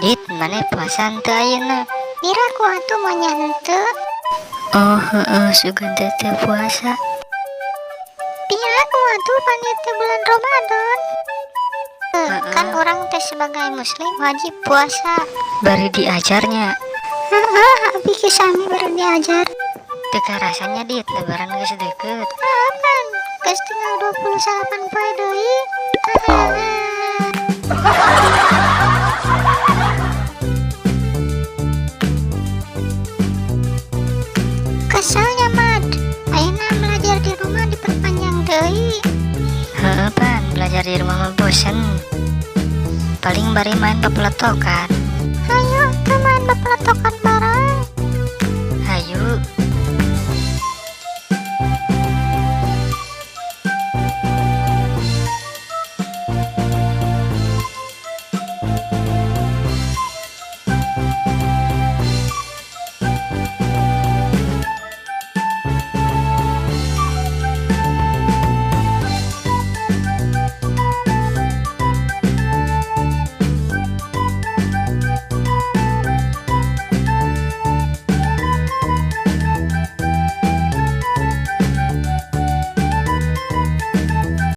Dit, mana puasa henteu ayeuna? Miraku atuh monya henteu. Oh heeh, sugan teh teu puasa. Piraku atuh panitia bulan Ramadan. Kan orang teh sebagai muslim wajib puasa. Bari diajarnya. Abi kisami baru diajar. Teka rasanya Dit, lebaran geus deukeut. Apaan? Geus tinggal 28 poe deui. Keselnya Mad, ayeuna belajar di rumah diperpanjang deui. Heeh pan, belajar di rumah mah bosen. Paling bari main pepletokan. Ayo, kita main bepeletokan bareng.